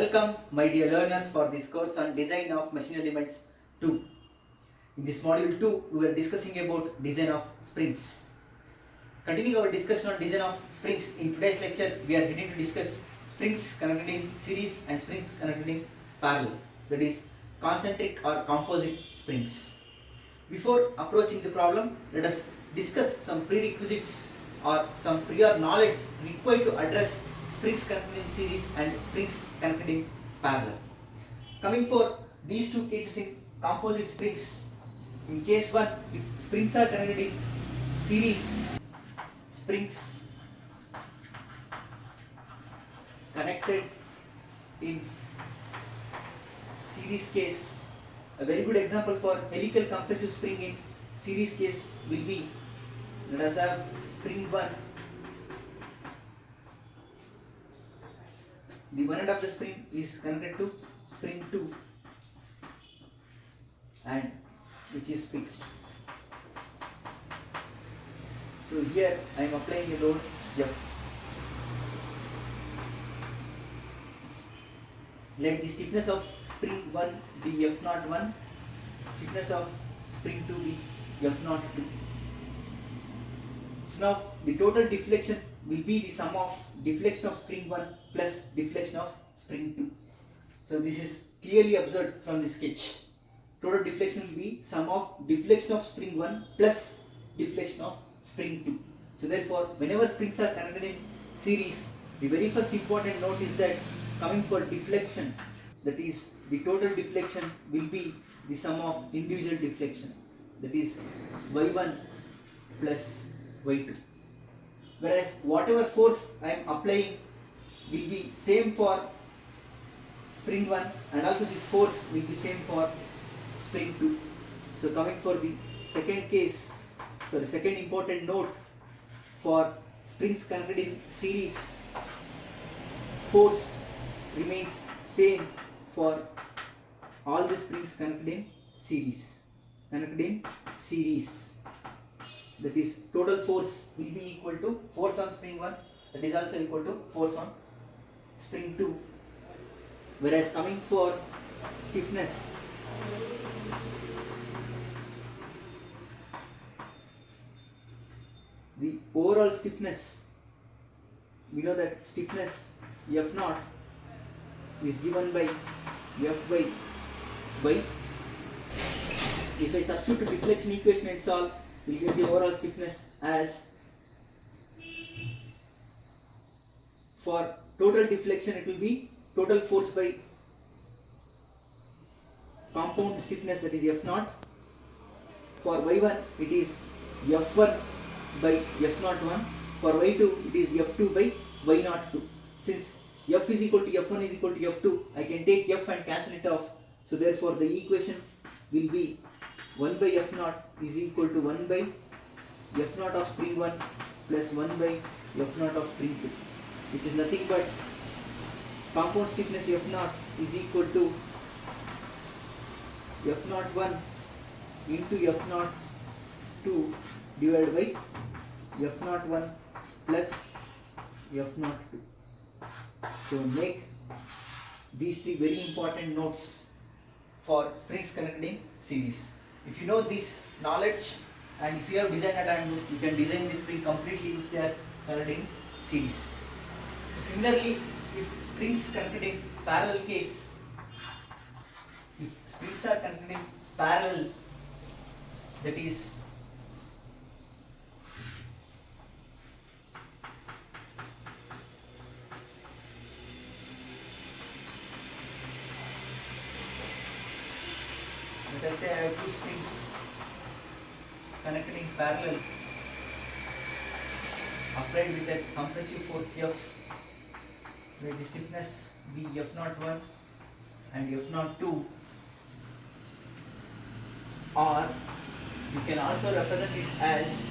Welcome my dear learners for this course on design of machine elements 2. In this module 2 we are discussing about design of springs. Continuing our discussion on design of springs, in today's lecture we are going to discuss springs connected in series and springs connected in parallel, that is concentric or composite springs. Before approaching the problem, let us discuss some prerequisites or some prior knowledge required to address springs connected in series and springs connected in parallel. Coming for these two cases in composite springs, in case 1, if springs are connected in series, springs connected in series case, a very good example for helical compressive spring in series case will be, let us have spring 1. The one end of the spring is connected to spring 2 and which is fixed. So here I am applying a load F. Let the stiffness of spring 1 be F01, stiffness of spring 2 be F02. So now the total deflection will be the sum of deflection of spring 1 plus deflection of spring 2. So this is clearly observed from the sketch. Total deflection will be sum of deflection of spring 1 plus deflection of spring 2. So therefore, whenever springs are connected in series, the very first important note is that coming for deflection, that is the total deflection will be the sum of individual deflection, that is y1 plus y2. Whereas whatever force I am applying will be same for spring 1 and also this force will be same for spring 2. So coming for the second case, second important note for springs connected in series, force remains same for all the springs connected in series. That is total force will be equal to force on spring 1, that is also equal to force on spring 2. Whereas coming for stiffness, the overall stiffness, we know that stiffness F0 is given by F by y. If I substitute the deflection equation and solve, we will get the overall stiffness as, for total deflection it will be total force by compound stiffness, that is F0. For y1 it is F1 by F01. For y2 it is F2 by y02. Since F is equal to F1 is equal to F2, I can take F and cancel it off. So therefore the equation will be 1 by F0 is equal to 1 by F0 of spring 1 plus 1 by F0 of spring 2, which is nothing but compound stiffness F0 is equal to F01 into F02 divided by F01 plus F02. So make these three very important notes for springs connected in series. If you know this knowledge and if you have designed a diagram, you can design this spring completely if they are connected in series. So similarly, if springs connected in parallel case, if springs are connected in parallel, that is let us say I have two springs connected in parallel applied with a compressive force F, where the stiffness be F01 and F02, or you can also represent it as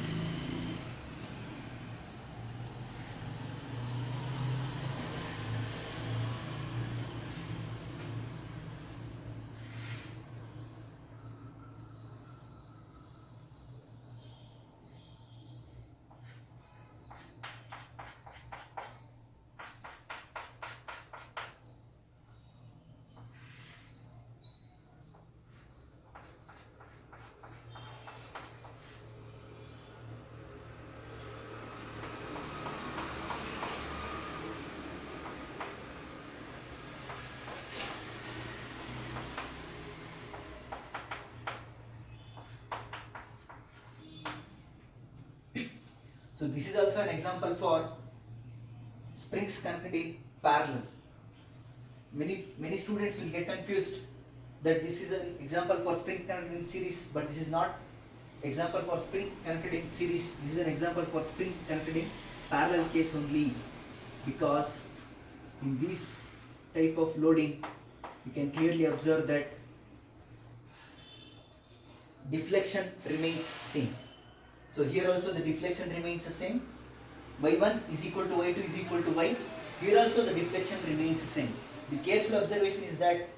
So this is also an example for springs connected in parallel. Many students will get confused that this is an example for spring connected in series, but this is not example for spring connected in series. This is an example for spring connected in parallel case only, because in this type of loading you can clearly observe that deflection remains same. So here also the deflection remains the same. Y1 is equal to Y2 is equal to Y. Here also the deflection remains the same. The careful observation is that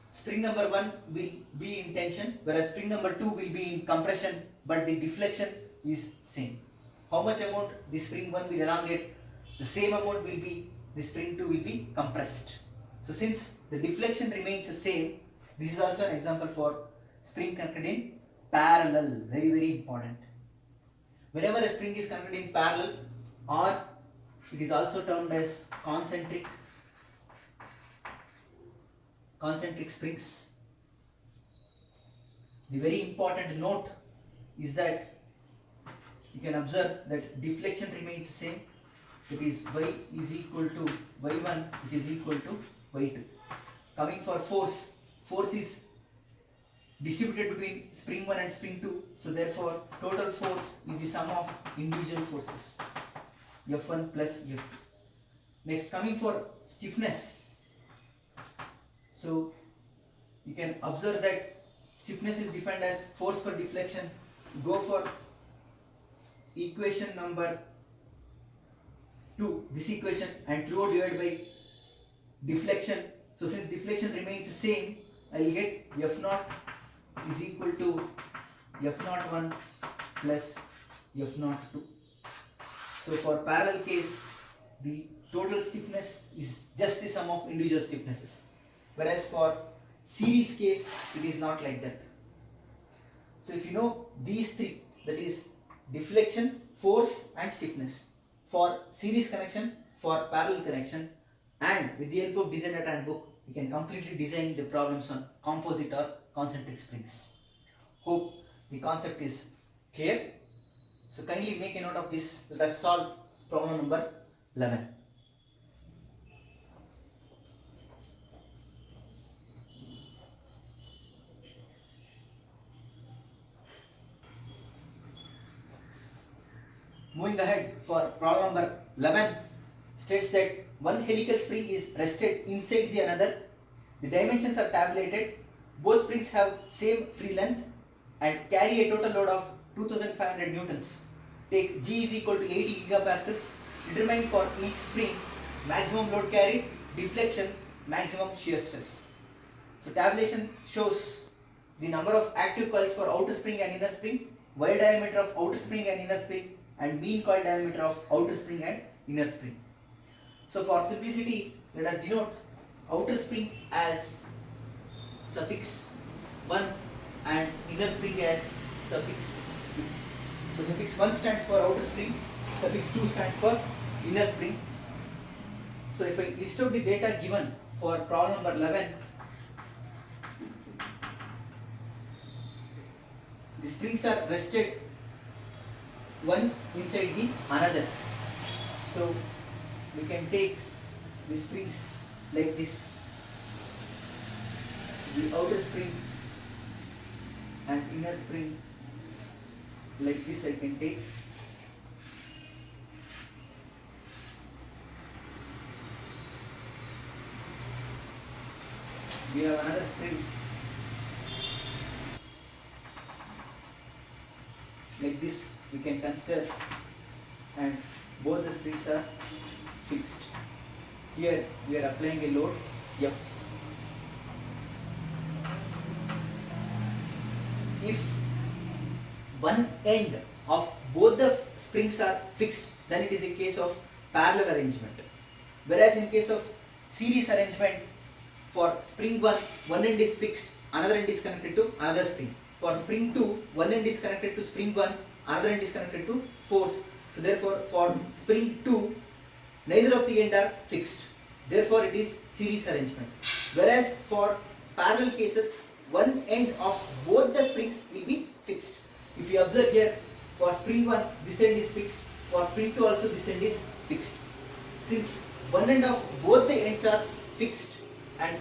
spring number 1 will be in tension, whereas spring number 2 will be in compression, but the deflection is same. How much amount the spring 1 will elongate, the same amount will be the spring 2 will be compressed. So since the deflection remains the same, this is also an example for spring connected in parallel. Very important. Whenever a spring is connected in parallel, or it is also termed as concentric springs. The very important note is that you can observe that deflection remains the same. It is Y is equal to Y1, which is equal to Y2. Coming for force, force is distributed between spring 1 and spring 2. So therefore total force is the sum of individual forces, F1 plus F2. Next, coming for stiffness. So you can observe that stiffness is defined as force per deflection. Go for equation number 2, this equation, and throughout divided by deflection. So since deflection remains the same, I will get F0 is equal to F01 plus F02. So for parallel case, the total stiffness is just the sum of individual stiffnesses, whereas for series case it is not like that. So if you know these three, that is deflection, force and stiffness, for series connection, for parallel connection, and with the help of design data and book, we can completely design the problems on composite or concentric springs. Hope the concept is clear. So kindly make a note of this. Let us solve problem number 11. Moving ahead, for problem number 11 states that one helical spring is rested inside the another. The dimensions are tabulated. Both springs have same free length and carry a total load of 2500 newtons. Take G is equal to 80 gigapascals. Determine for each spring maximum load carried, deflection, maximum shear stress. So tabulation shows the number of active coils for outer spring and inner spring, wire diameter of outer spring and inner spring, and mean coil diameter of outer spring and inner spring. So for simplicity, let us denote outer spring as suffix 1 and inner spring as suffix 2. So suffix 1 stands for outer spring, suffix 2 stands for inner spring. So if I list out the data given for problem number 11, the springs are rested one inside the another. So we can take the springs like this, the outer spring and inner spring like this I can take. We have another spring like this we can consider, and both the springs are fixed. Here we are applying a load F. If one end of both the springs are fixed, then it is a case of parallel arrangement. Whereas in case of series arrangement, for spring 1, one end is fixed, another end is connected to another spring. For spring 2, one end is connected to spring 1, another end is connected to force. So therefore for spring 2, neither of the end are fixed. Therefore it is series arrangement. Whereas for parallel cases, one end of both the springs will be fixed. If you observe here, For spring 1 this end is fixed, for spring 2 also this end is fixed. Since one end of both the ends are fixed and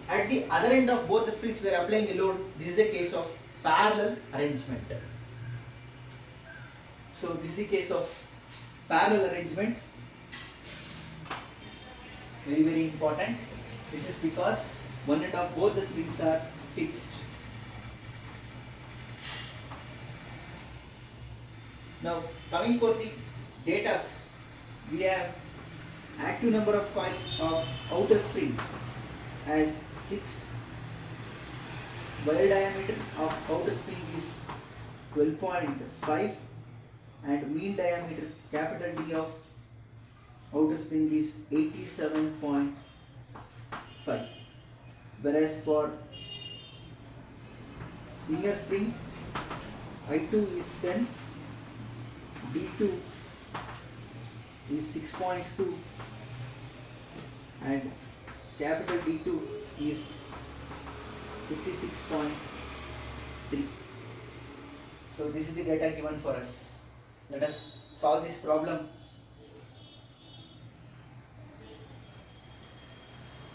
at the other end of both the springs we are applying a load, this is a case of parallel arrangement. So this is the case of parallel arrangement. Very, very important. This is because one end of both the springs are fixed. Now coming for the data, we have active number of coils of outer spring as 6, wire diameter of outer spring is 12.5 and mean diameter capital D of outer spring is 87.5, whereas for inner spring I2 is 10, D2 is 6.2 and capital D2 is 56.3. So this is the data given for us. Let us solve this problem.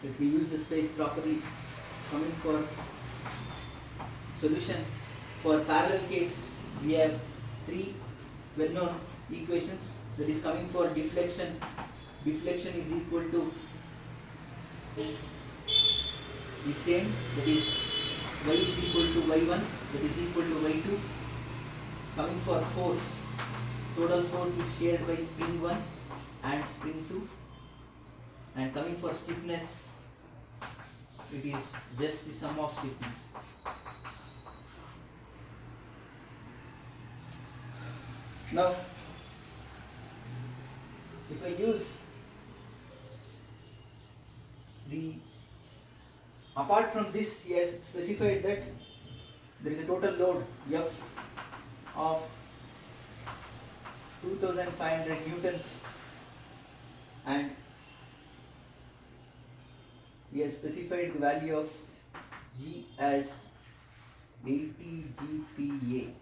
Let me use the space properly. Coming for solution. For parallel case, we have 3 well-known equations. That is coming for deflection. Deflection is equal to the same, that is y is equal to y1, that is equal to y2. Coming for force, total force is shared by spring 1 and spring 2. And coming for stiffness, it is just the sum of stiffness. Now, if I use apart from this, he has specified that there is a total load F of 2500 newtons and he has specified the value of G as 80 GPa.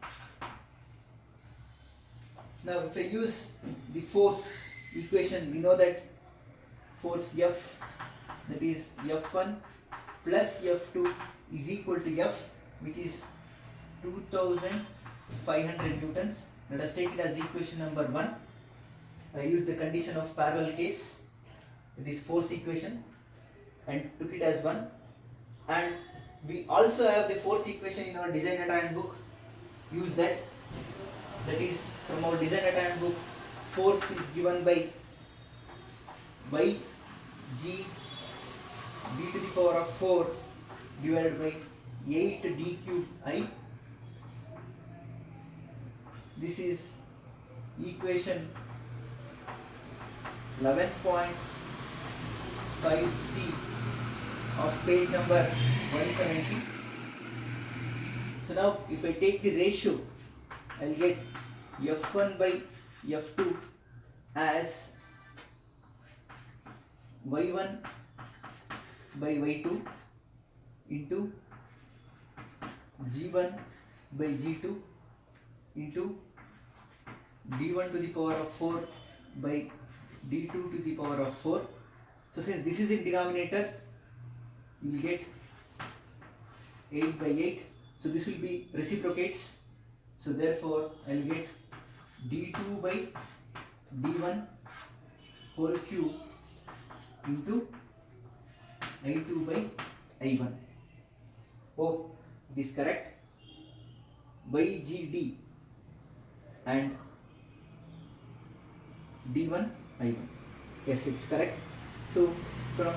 Now if I use the force equation, we know that force F, that is F1 plus F2 is equal to F, which is 2500 newtons. Let us take it as equation number 1. I use the condition of parallel case, that is force equation, and took it as 1. And we also have the force equation in our design data handbook. Use that. That is from our design data handbook. Force is given by G d to the power of 4 divided by 8 d cube I. This is equation 11.5c of page number 170. So now if I take the ratio, I will get F1 by F2 as Y1 by Y2 into G1 by G2 into D1 to the power of 4 by D2 to the power of 4. So since this is in denominator, you will get 8 by 8. So this will be reciprocates. So therefore I will get D2 by D1 whole cube into I2 by I1. Oh, it is correct. By GD and D1 I1. Yes, it's correct. So from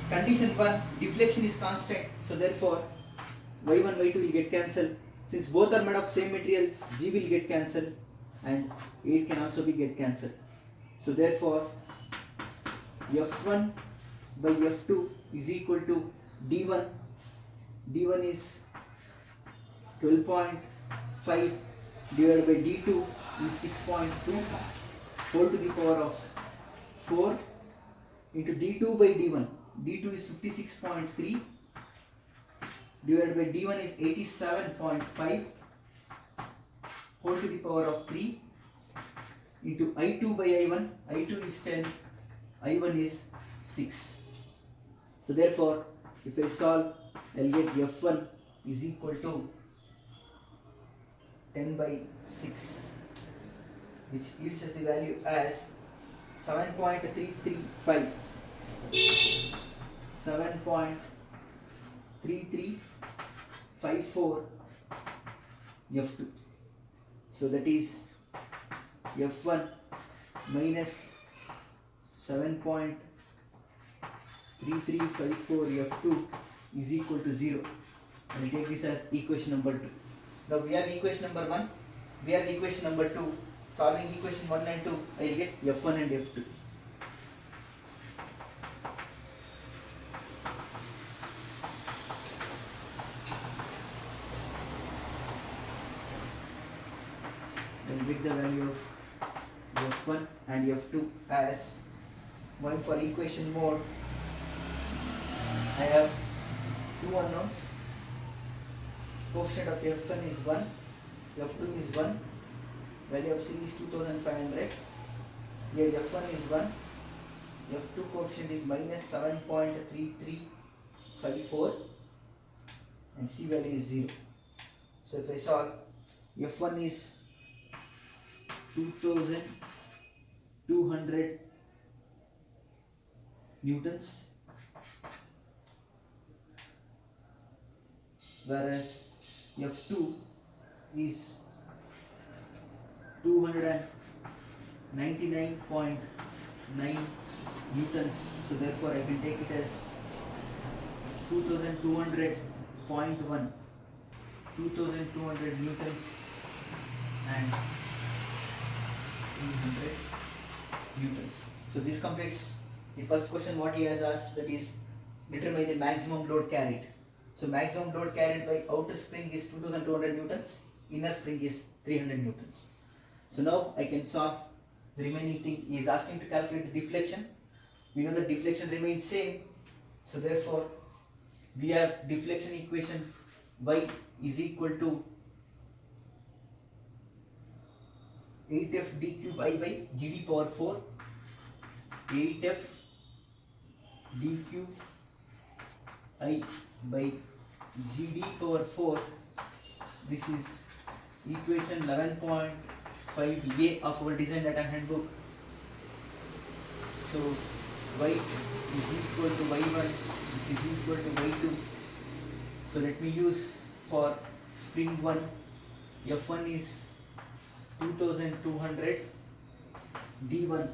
condition 1, deflection is constant. So therefore Y1, Y2 will get cancelled. Since both are made of same material, G will get cancelled and 8 can also be get cancelled. So therefore F1 by F2 is equal to D1. D1 is 12.5 divided by D2 is 6.2 whole to the power of 4 into D2 by D1. D2 is 56.3 divided by D1 is 87.5 whole to the power of 3 into I2 by I1. I2 is 10, I1 is 6. So therefore, if I solve, I'll get F1 is equal to 10 by 6, which yields us the value as 7.335. 7.3354 F2. So that is F1 minus 7.3354 F2 is equal to 0. I will take this as equation number 2. Now we have equation number 1, we have equation number 2. Solving equation 1 and 2, I will get F1 and F2. Then get the value of F1 and F2 as, going for equation mode, I have two unknowns. Coefficient of F1 is 1, F2 is 1, value of C is 2500. Here F1 is 1, F2 coefficient is minus 7.3354 and C value is 0. So if I solve, F1 is 2200 newtons, whereas F2 is 299.9 newtons. So therefore I can take it as 2200.1, 2200 newtons and 300 newtons. So this completes the first question what he has asked, that is determine the maximum load carried. So maximum load carried by outer spring is 2200 newtons, inner spring is 300 newtons. So now I can solve the remaining thing. He is asking to calculate the deflection. We know the deflection remains same. So therefore we have deflection equation y is equal to 8f d cube I by gd power 4, 8f d cube I by gd power 4. This is equation 11.5a of our design data handbook. So y is equal to y1, which is equal to y2. So let me use for spring 1, F1 is 2200, D1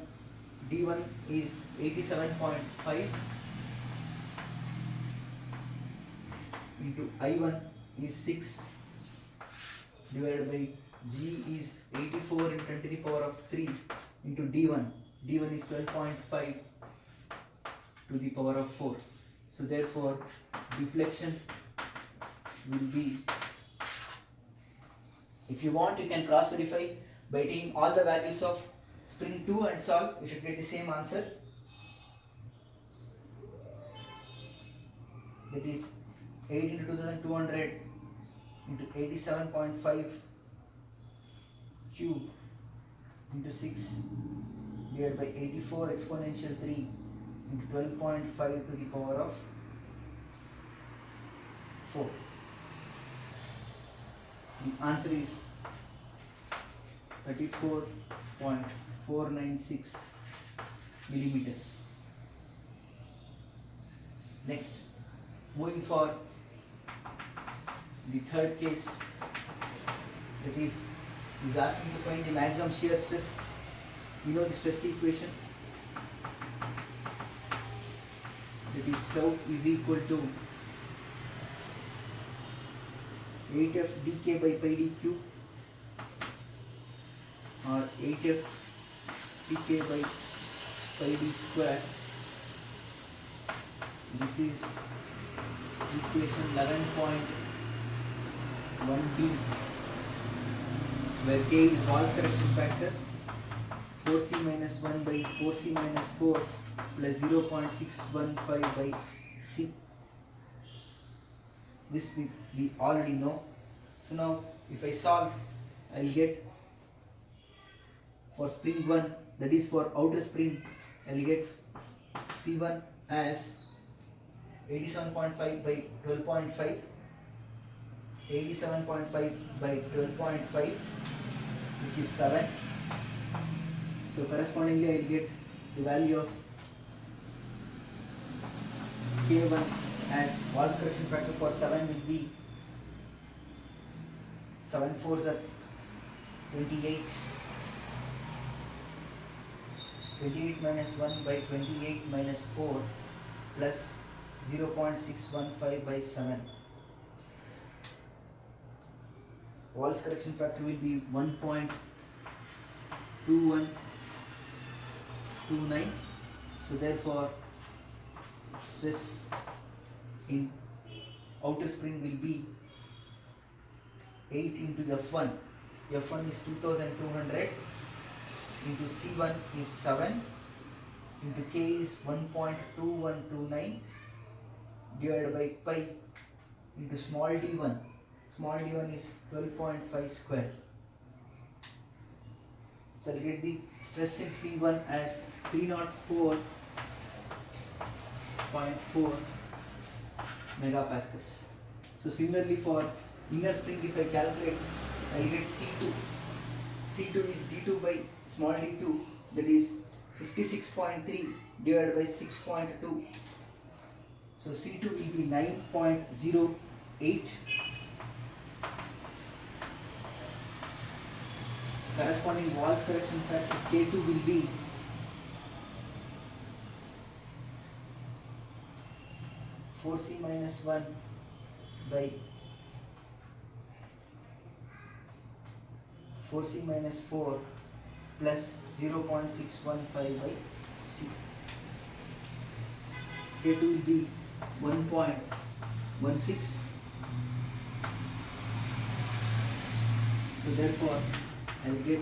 is 87.5 into I1 is 6 divided by G is 84 into 10 to the power of 3 into D1 is 12.5 to the power of 4. So therefore deflection will be, if you want you can cross verify by taking all the values of spring 2 and solve, you should get the same answer. That is 8 into 2200 into 87.5 cube into 6 divided by 84 exponential 3 into 12.5 to the power of 4. The answer is 34.496 millimeters. Next, moving for the third case, that is asking to find the maximum shear stress. We know the stress equation, that is tau is equal to 8f dk by pi dq or 8f ck by pi d square. This is equation 11.1b, where k is Wahl's correction factor, 4c minus 1 by 4c minus 4 plus 0.615 by c. This we already know. So now if I solve, I will get for spring 1, that is for outer spring, I will get C1 as 87.5 by 12.5, 87.5 by 12.5, which is 7. So correspondingly I will get the value of K1 as Wahl's correction factor for 7 will be 7 4s are 28. 28 minus 1 by 28 minus 4 plus 0.615 by 7. Wahl's correction factor will be 1.2129. So therefore stress in outer spring will be 8 into F1. F1 is 2200 into C1 is 7 into K is 1.2129 divided by pi into small d1. Small d1 is 12.5 square. So I'll get the stress in spring 1 as 304.4 megapascals. So similarly for inner spring, if I calculate, I will get C2. C2 is d2 by small d2, that is 56.3 divided by 6.2. So C2 will be 9.08. Corresponding Wahl's correction factor K2 will be 4C minus 1 by 4C minus 4 plus 0.615 by C. K2 will be 1.16. So therefore I will get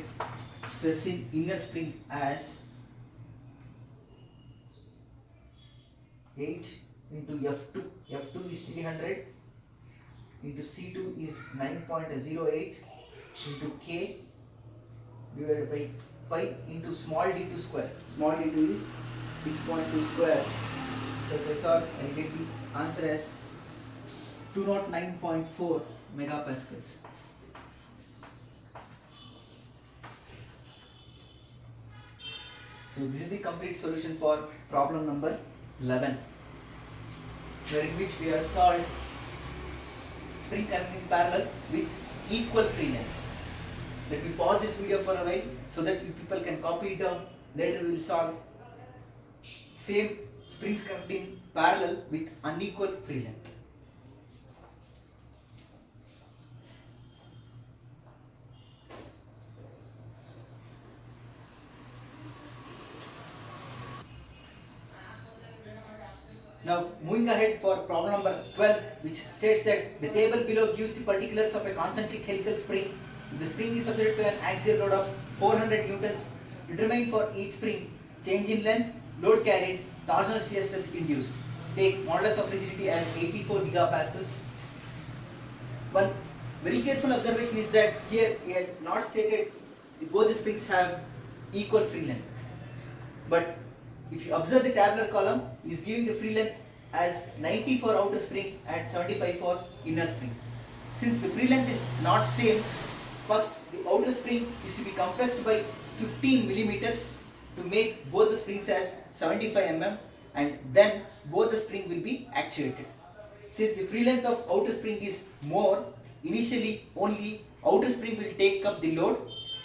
stress in inner spring as 8 into F2. F2 is 300 into C2 is 9.08 into K divided by pi into small d2 square. Small d2 is 6.2 square. So if I solve, I will get the answer as 209.4 megapascals. So this is the complete solution for problem number 11, wherein which we have solved spring coming in parallel with equal free length. Let me pause this video for a while so that you people can copy it down. Later we will solve same springs coming in parallel with unequal free length. Now moving ahead for problem number 12, which states that the table below gives the particulars of a concentric helical spring. The spring is subject to an axial load of 400 newtons. Determine for each spring change in length, load carried, torsional shear stress induced. Take modulus of rigidity as 84 gigapascals. One very careful observation is that here he has not stated both the springs have equal free length. But if you observe the tabular column, he is giving the free length as 90 for outer spring and 75 for inner spring. Since the free length is not same, first the outer spring is to be compressed by 15 millimeters to make both the springs as 75 mm, and then both the spring will be actuated. Since the free length of outer spring is more, initially only outer spring will take up the load.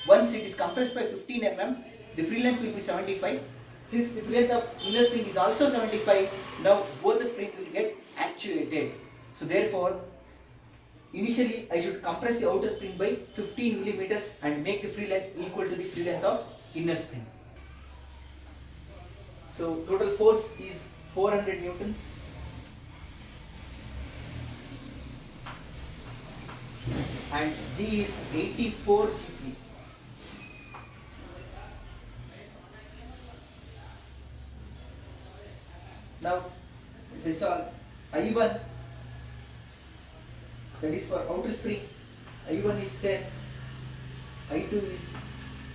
Once it is compressed by 15 mm, the free length will be 75. Since the free length of inner spring is also 75, now both the springs will get actuated. So therefore, initially I should compress the outer spring by 15 millimeters and make the free length equal to the free length of inner spring. So total force is 400 newtons. And G is 84 GP. Now, if we solve I1, that is for outer spring, I1 is 10 I2 is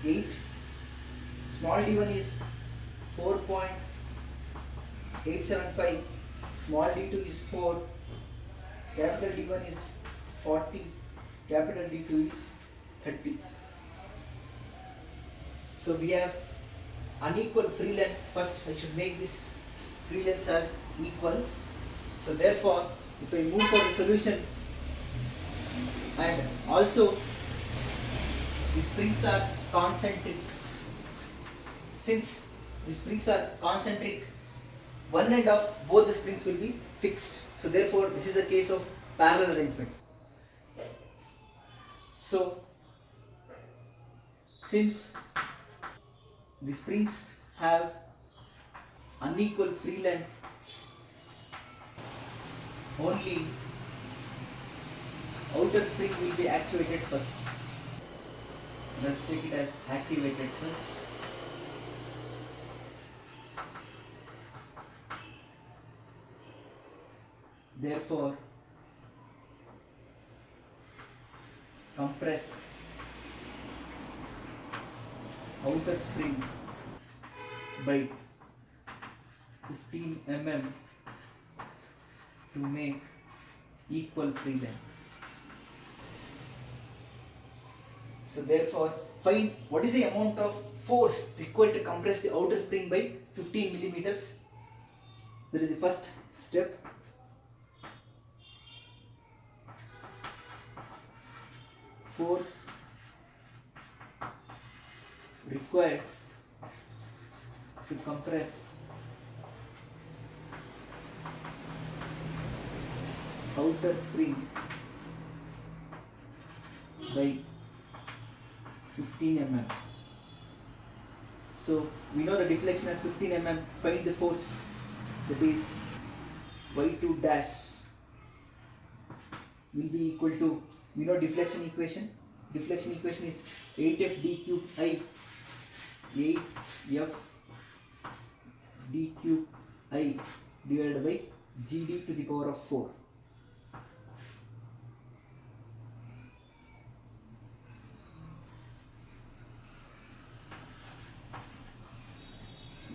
8, small d1 is 4.875, small d2 is 4, capital D1 is 40, capital D2 is 30. So we have unequal free length. First I should make this free lengths as equal. So therefore if I move for the solution, and also the springs are concentric, since the springs are concentric, one end of both the springs will be fixed. So therefore this is a case of parallel arrangement. So since the springs have unequal free length, only outer spring will be actuated first. Let's take it as activated first. Therefore, compress outer spring by 15 mm to make equal free length. So therefore, find what is the amount of force required to compress the outer spring by 15 millimeters. That is the first step. Force required to compress outer spring by 15 mm. So we know the deflection as 15 mm. Find the force, that is y2 dash will be equal to, we know deflection equation. Deflection equation is 8f d cube I, 8f d cube I divided by gd to the power of 4.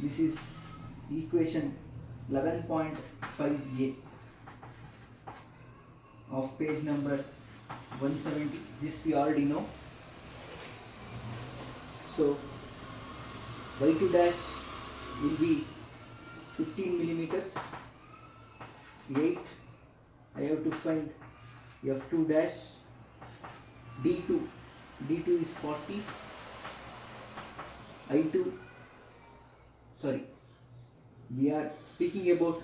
This is equation 11.5a of page number 170. This we already know. So y2 dash will be 15 millimeters. 8. I have to find f2 dash. D2 is 40. I2, sorry, we are speaking about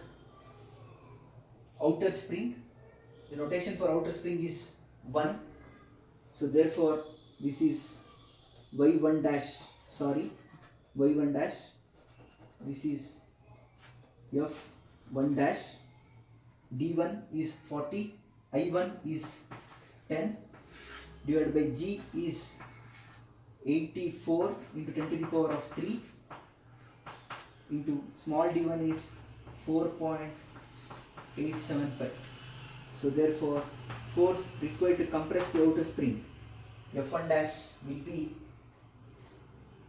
outer spring. The notation for outer spring is 1. So therefore this is y1 dash, y1 dash. This is f1 dash. D1 is 40, I1 is 10, divided by G is 84 into 10 to the power of 3 into small d1 is 4.875. So therefore force required to compress the outer spring, F1 dash, will be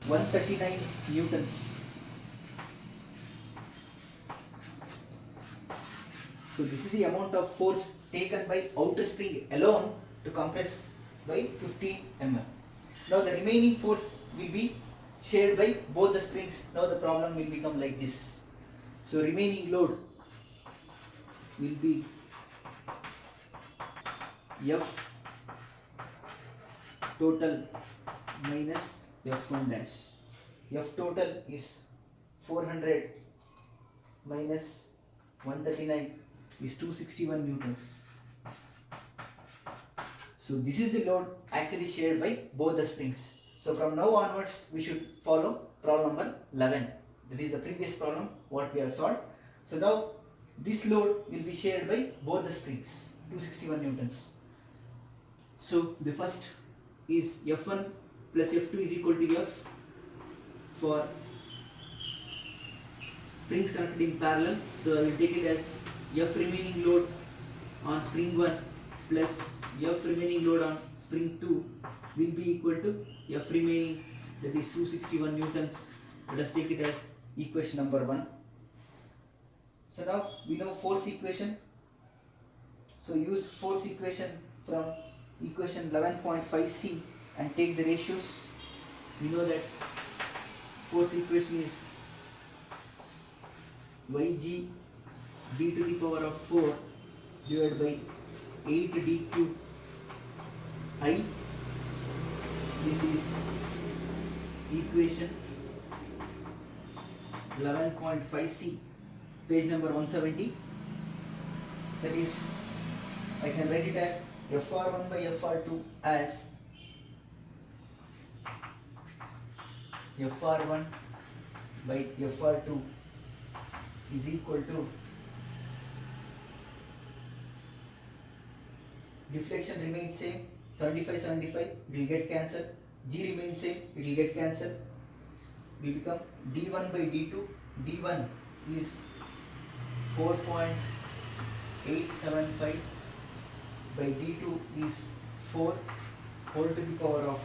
139 newtons. So this is the amount of force taken by outer spring alone to compress by 15 mm. Now the remaining force will be shared by both the springs. Now the problem will become like this. So remaining load will be F total minus F1 dash. F total is 400 minus 139 is 261 newtons. So this is the load actually shared by both the springs. So from now onwards we should follow problem number 11. That is the previous problem what we have solved. So now this load will be shared by both the springs, 261 newtons. So the first is F1 plus F2 is equal to F for springs connected in parallel. So I will take it as F remaining load on spring 1 plus F remaining load on spring 2 will be equal to F remaining, that is 261 newtons. Let us take it as equation number 1. So now we know force equation. So use force equation from equation 11.5c and take the ratios. We know that force equation is Yg d to the power of 4 divided by 8 d cube I. This is equation 11.5c, page number 170. That is, I can write it as Fr1 by Fr2 as Fr1 by Fr2 is equal to deflection remains same, 75 it will get cancelled, G remains same, it will get cancelled, will become d1 by d2. d1 is 4.875 by d2 is 4 whole to the power of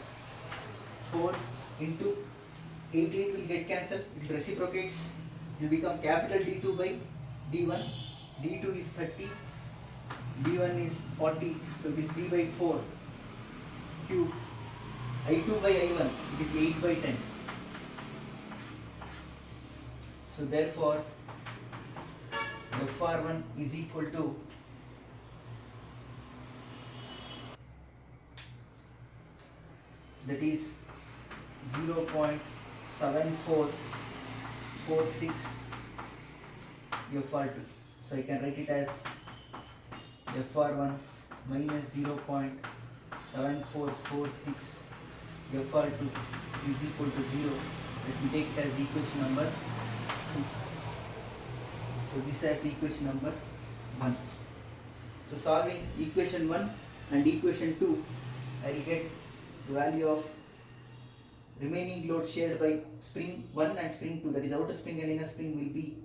4 into 8 will get cancelled, it reciprocates, it will become capital D2 by d1. d2 is 30, d1 is 40, so it is 3 by 4 cube. I2 by I1, it is 8 by 10. So therefore Fr1 is equal to that is 0.7446 Fr2. So I can write it as Fr1 minus 0.7446 Fr2 is equal to 0. Let me take it as equation number 2. So this is equation number 1. So solving equation 1 and equation 2, I will get the value of remaining load shared by spring 1 and spring 2, that is outer spring and inner spring, will be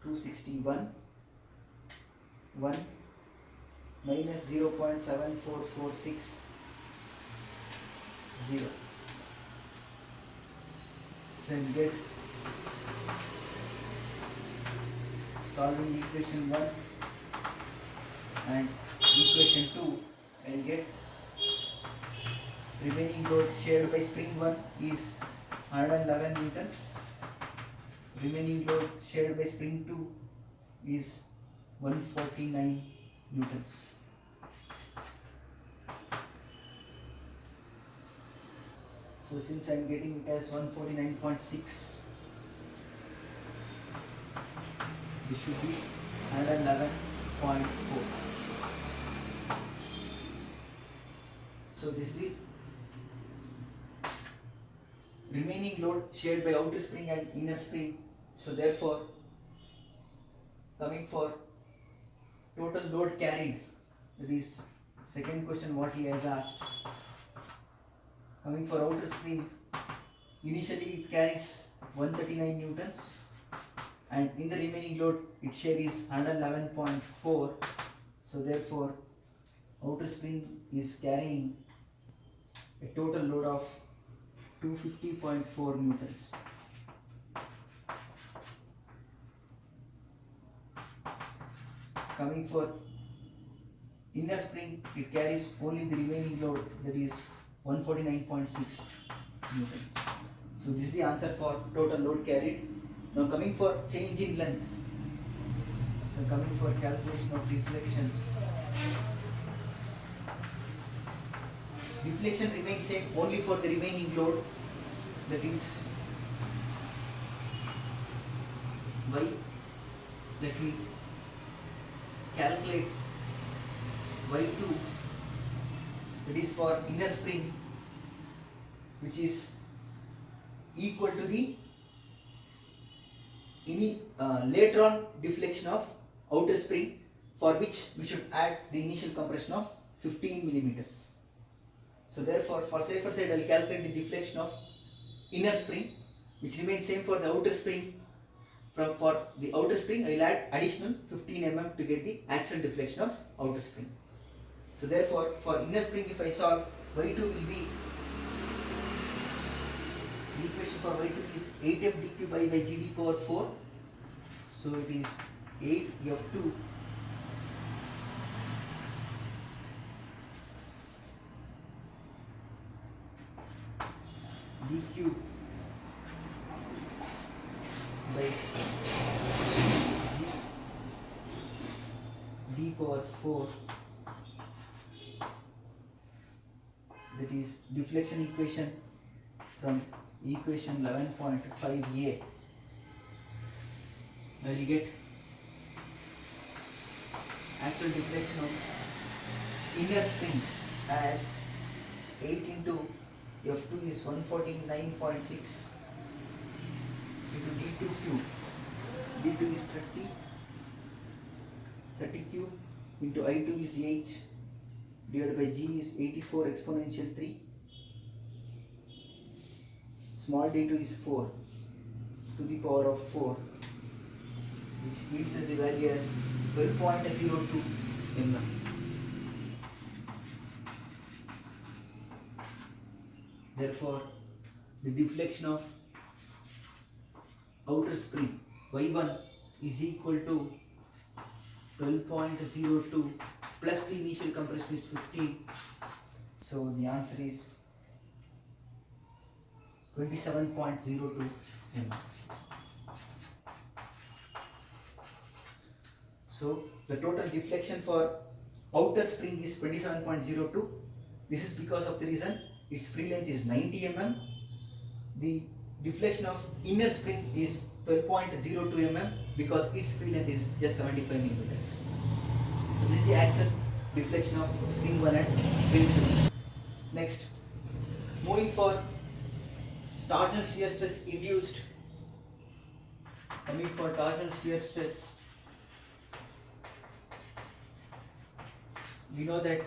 261 1 minus 0.7446 0. So I will get solving equation 1 and equation 2, I will get remaining load shared by spring 1 is 111 newtons, remaining load shared by spring 2 is 149 newtons. So since I am getting it as 149.6, this should be 111.4. So this is the remaining load shared by outer spring and inner spring. So therefore, coming for total load carried, that is second question what he has asked. Coming for outer spring, initially it carries 139 newtons and in the remaining load its share is 111.4. So therefore outer spring is carrying a total load of 250.4 newtons. Coming for inner spring, it carries only the remaining load, that is 149.6 newtons. So this is the answer for total load carried. Now coming for change in length. So coming for calculation of deflection. Deflection remains same only for the remaining load, that is y. Let me calculate y2, that is for inner spring, which is equal to the later on deflection of outer spring, for which we should add the initial compression of 15 millimeters. So therefore, for safer side, I will calculate the deflection of inner spring, which remains same for the outer spring, for the outer spring, I will add additional 15 mm to get the actual deflection of outer spring. So therefore, for inner spring, if I solve, y2 will be, the equation for y2 is 8f dq by gd power 4. So it is 8f2 dq by d power 4, that is deflection equation from equation 11.5a. Now you get actual deflection of inner spring as 8 into F2 is 149.6 into D2 cube. D2 is 30 cube into I2 is 8 divided by G is 84 exponential 3. Small d2 is 4 to the power of 4, which gives us the value as 12.02 mm. Therefore, the deflection of outer spring y1 is equal to 12.02 plus the initial compression is 15. So the answer is 27.02 mm. So the total deflection for outer spring is 27.02. This is because of the reason its free length is 90 mm. The deflection of inner spring is 12.02 mm because its free length is just 75 millimeters. So this is the actual deflection of spring 1 and spring 2. Next, moving for torsional shear stress induced. Coming for torsional shear stress, we know that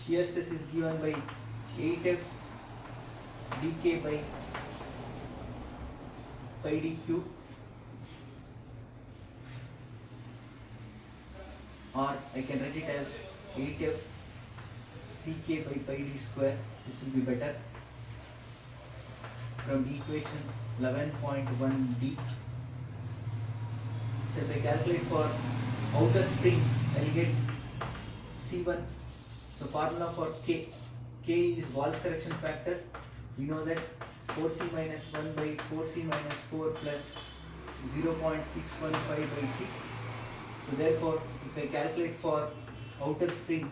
shear stress is given by 8f dk by pi d cube, or I can write it as 8f ck by pi d square. This will be better, from equation 11.1d. So if I calculate for outer spring, I will get C1. So formula for K is Wahl's correction factor. We know that 4c minus 1 by 4c minus 4 plus 0.615 by 6. So therefore, if I calculate for outer spring,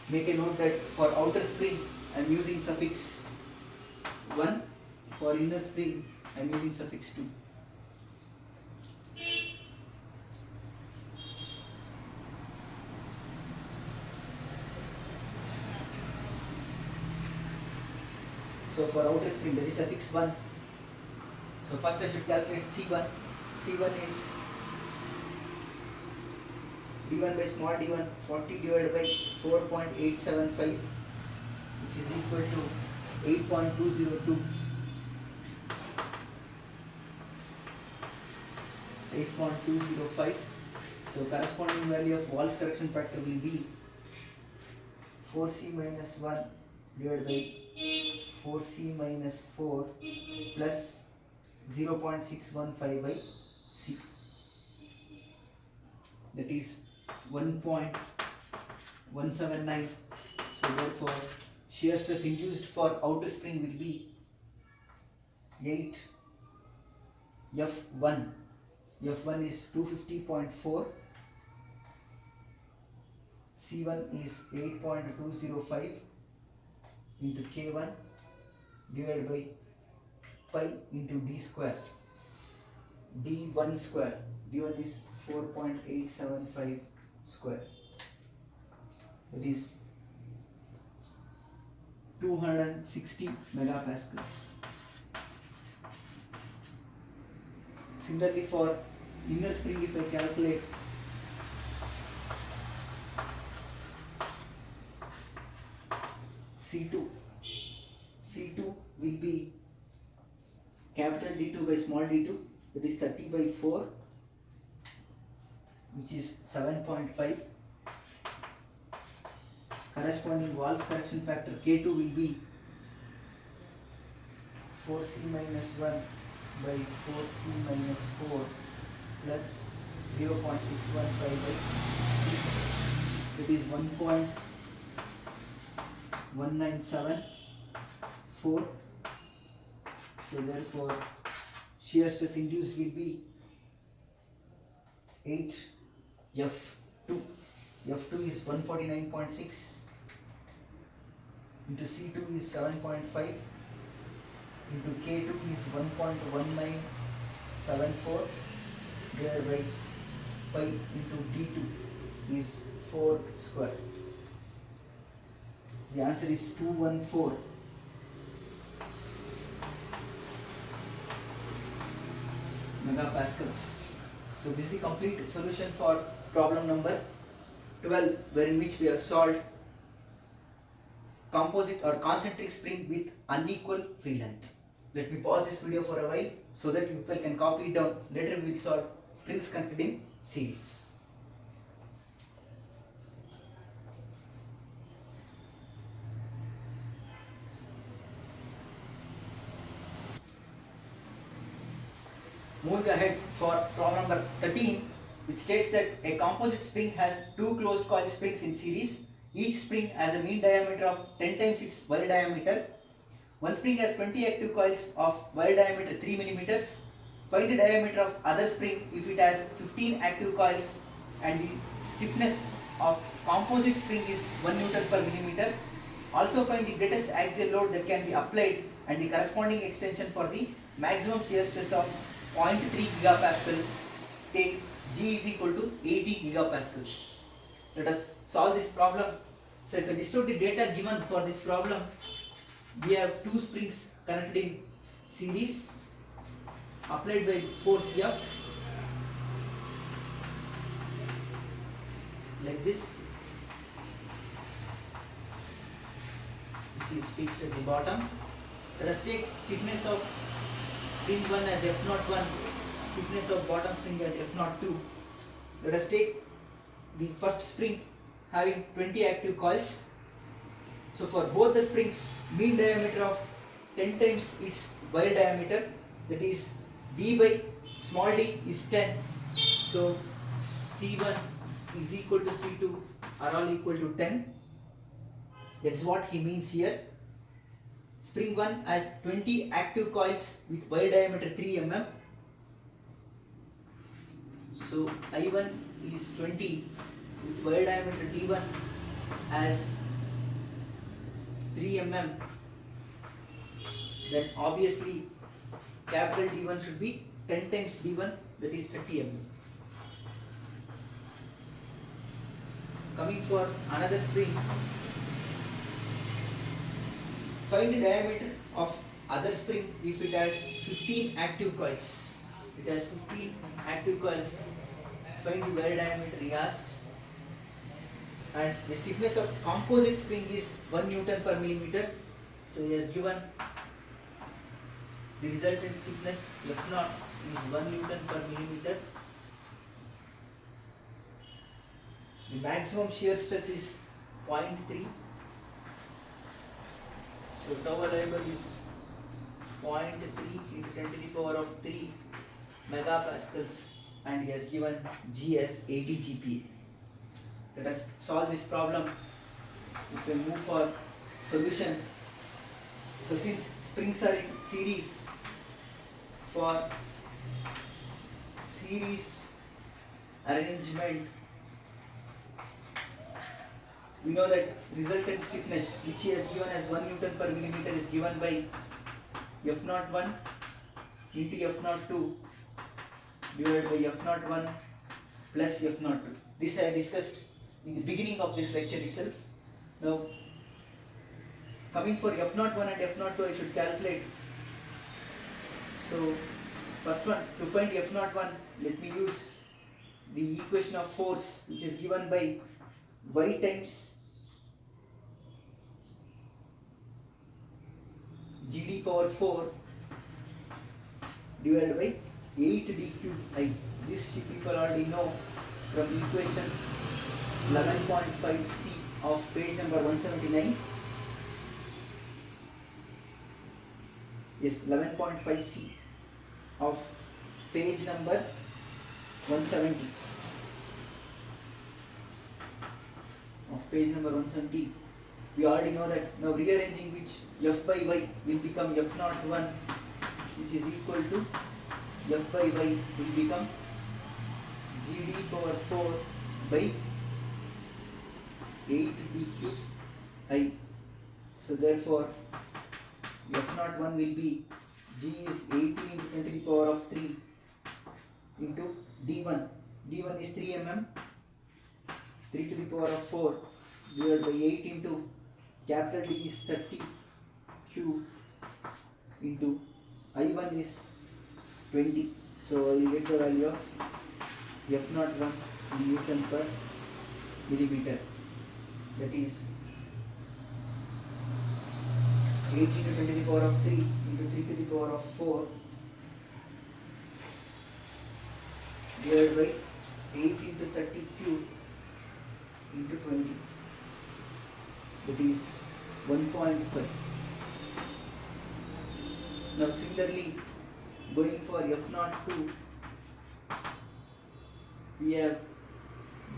make a note that for outer spring I am using suffix 1, for inner spring I am using suffix 2. So for outer spring, that is suffix 1. So first I should calculate C1. C1 is d1 by small d1, 40 divided by 4.875, which is equal to 8.202. 8.205. So corresponding value of Wahl's correction factor will be 4c minus 1 divided by 4c minus 4 plus 0.615 by c. That is 1.179. So therefore, shear stress induced for outer spring will be 8 F1. F1 is 250.4. C1 is 8.205 into K1 divided by pi into D square. D1 square. D1 is 4.875 square. That is 260 megapascals. Similarly, for inner spring, if I calculate C2 will be by small d2, that is 30 by 4, which is 7.5. Corresponding Wahl's correction factor K2 will be 4c minus 1 by 4c minus 4 plus 0.615 by c. It is 1.1974. So therefore shear stress induced will be 8 F2. F2 is 149.6 into C2 is 7.5 into K2 is 1.1974 divided by pi into D2 is 4 square. The answer is 214 megapascals. So this is the complete solution for problem number 12, wherein which we have solved composite or concentric spring with unequal free length. Let me pause this video for a while so that you people can copy it down. Later we will solve springs connected in series. Moving ahead for problem number 13, which states that a composite spring has two closed coil springs in series. Each spring has a mean diameter of 10 times its wire diameter. One spring has 20 active coils of wire diameter 3 mm. Find the diameter of other spring if it has 15 active coils, and the stiffness of composite spring is 1 Newton per millimeter. Also find the greatest axial load that can be applied and the corresponding extension for the maximum shear stress of 0.3 gigapascal. Take G is equal to 80 gigapascals. Let us solve this problem. So if I distort the data given for this problem, we have two springs connected in series applied by force F like this, which is fixed at the bottom. Let us take stiffness of spring 1 as F01, stiffness of bottom spring as F02. Let us take the first spring having 20 active coils. So for both the springs, mean diameter of 10 times its wire diameter, that is d by small d is 10. So C1 is equal to C2 are all equal to 10. That's what he means here. Spring 1 has 20 active coils with wire diameter 3 mm. So I1 is 20 with wire diameter D1 as 3 mm. Then obviously capital D1 should be 10 times D1, that is 30 mm. Coming for another spring, find the diameter of other spring if it has 15 active coils. It has 15 active coils. Find the wire diameter, he asks. And the stiffness of composite spring is 1 Newton per millimeter. So he has given the resultant stiffness F0 is 1 Newton per millimeter. The maximum shear stress is 0.3. So tau available is 0.3 into 10 to the power of 3 megapascals, and he has given G as 80 GPa. Let us solve this problem. If we move for solution, so since springs are in series, for series arrangement, we know that resultant stiffness, which he has given as 1 Newton per millimeter, is given by F01 into F02 divided by F01 plus F02. This I discussed in the beginning of this lecture itself. Now, coming for F01 and F02, I should calculate. So, first one, to find F01, let me use the equation of force, which is given by y times GD power 4 divided by 8d cube I. This you people already know from equation 11.5c of page number 179. Yes, 11.5c of page number 170. Of page number 170. We already know that. Now rearranging which, f by y will become f naught 1, which is equal to f by y will become gd power 4 by 8d cube I. So therefore f naught 1 will be g is 18 into 10 to the power of 3 into d1. d1 is 3 mm, 3 to the power of 4 divided by 8 into capital D is 30 cube into I1 is 20. So I will get the value of f naught 1 in Newton per millimeter. That is 18 to 10 to the power of 3 into 3 to the power of 4 divided by 8 into 30 cube into 20. That is 1.5. Now similarly, going for f naught 2, we have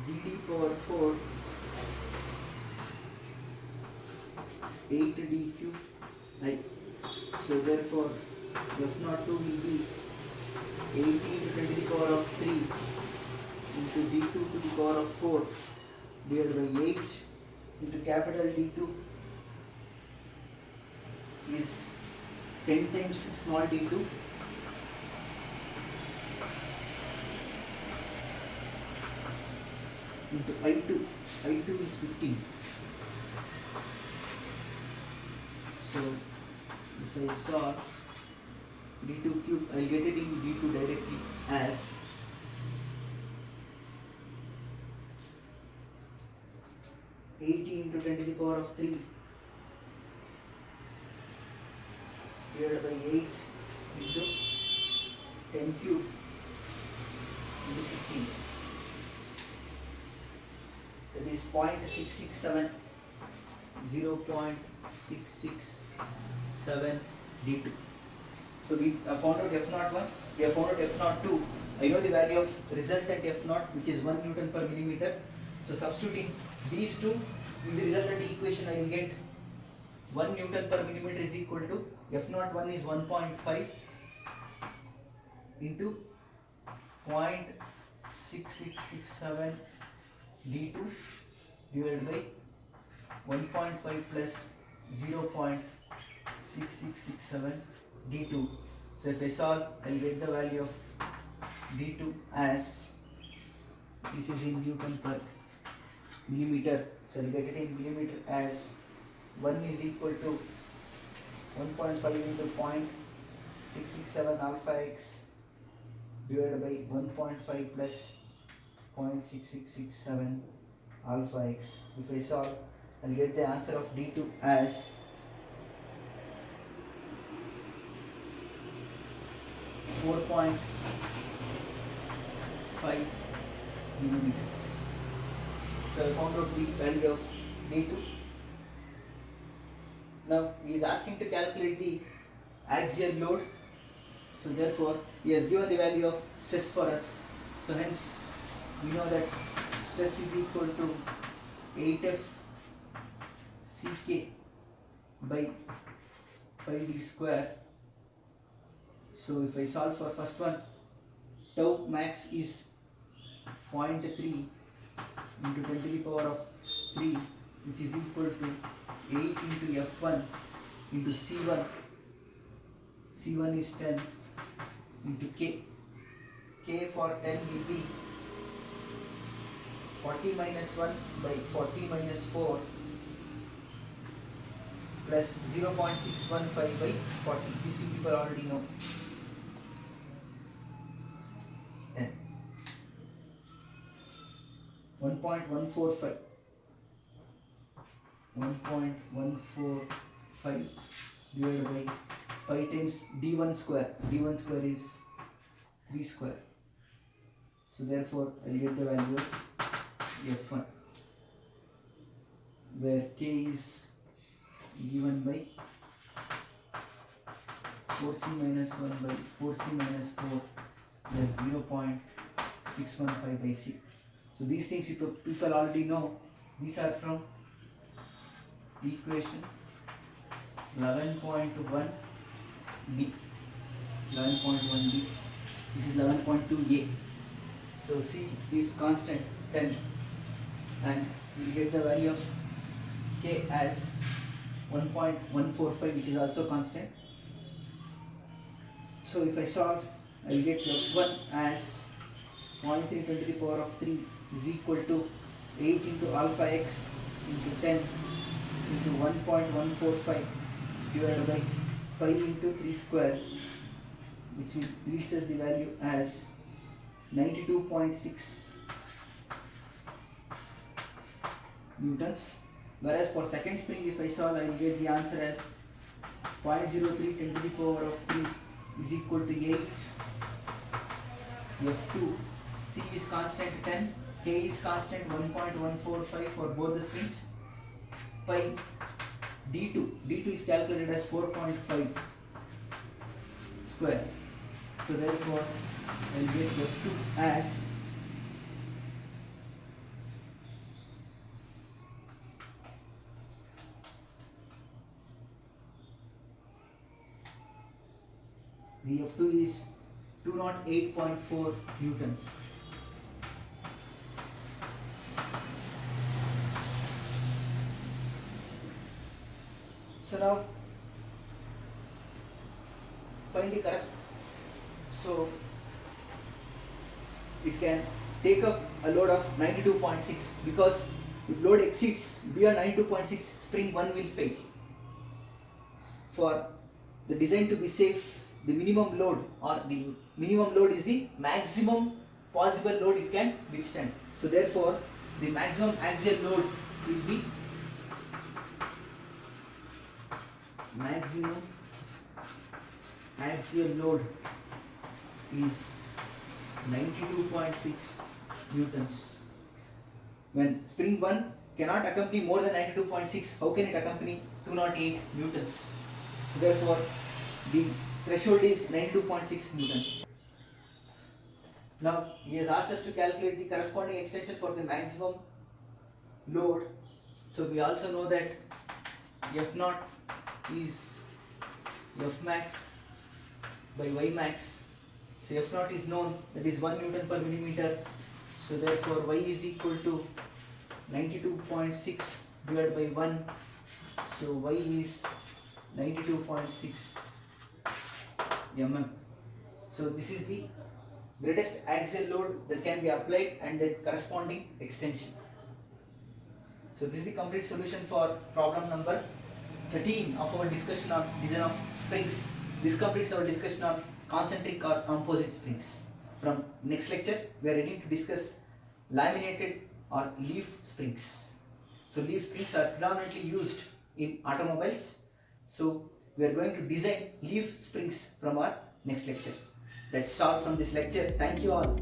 gd power 4 8d cube I. So therefore f naught 2 will be 18 to 10 to the power of 3 into d2 to the power of 4 divided by 8 into capital D2 is 10 times small d2 into I2. I2 is 15. So if I solve d2 cube, I'll get it in d2 directly as 80 into 10 to the power of 3 divided by 8 into 10 cube into 15. That is 0.667, 0.667 d2. So we found out f naught 1, we have found out f naught 2. I know the value of resultant f naught, which is 1 Newton per millimeter. So substituting these two in the resultant equation, I will get 1 Newton per millimeter is equal to f naught 1 is 1.5 into 0.6667 d2 divided by 1.5 plus 0.6667 d2. So if I solve, I will get the value of d2 as, this is in Newton per millimeter, so I will get it in millimeter as 1 is equal to 1.5 into 0.667 alpha x divided by 1.5 plus 0.6667 alpha x. If I solve, I will get the answer of d2 as 4.5 millimeters. So I found out the value of d2. Now he is asking to calculate the axial load. So therefore he has given the value of stress for us. So hence we know that stress is equal to 8F Ck by pi d square. So if I solve for first one, tau max is 0.3 into 10 to the power of 3, which is equal to 8 into F1 into C1. C1 is 10 into K. K for 10 will be 40 minus 1 by 40 minus 4 plus 0.615 by 40. This you people already know. 10. 1.145. 1.145 divided by pi times d1 square. D1 square is 3 square. So therefore I will get the value of f1, where k is given by 4c minus 1 by 4c minus 4, that's 0.615 by c. So these things people already know. These are from equation 11.1b. 11.1b. This is 11.2a. So c is constant 10, and we will get the value of k as 1.145, which is also constant. So if I solve, I will get f1 as 0.3 to the power of 3 is equal to 8 into alpha x into 10 into 1.145 divided by pi into 3 square, which leads us the value as 92.6 newtons. Whereas for second spring, if I solve, I will get the answer as 0.03 10 to the power of 3 is equal to 8. F2, C is constant 10, K is constant 1.145 for both the springs. Pi D2 is calculated as 4.5 square. So therefore, I will get F2 as 208.4 newtons. So now find the corresponding. So it can take up a load of 92.6, because if load exceeds beyond 92.6, spring 1 will fail. For the design to be safe, the minimum load is the maximum possible load it can withstand. So therefore, the maximum axial load will be is 92.6 newtons. When spring 1 cannot accompany more than 92.6, how can it accompany 208 newtons? So therefore, the threshold is 92.6 newtons. Now he has asked us to calculate the corresponding extension for the maximum load. So we also know that F0 is F max by Y max. So F0 is known, that is 1 Newton per millimeter. So therefore Y is equal to 92.6 divided by 1. So Y is 92.6 mm. So this is the greatest axial load that can be applied and the corresponding extension. So this is the complete solution for problem number 13 of our discussion of design of springs. This completes our discussion of concentric or composite springs. From next lecture, we are ready to discuss laminated or leaf springs. So leaf springs are predominantly used in automobiles. So we are going to design leaf springs from our next lecture. That's all from this lecture. Thank you all.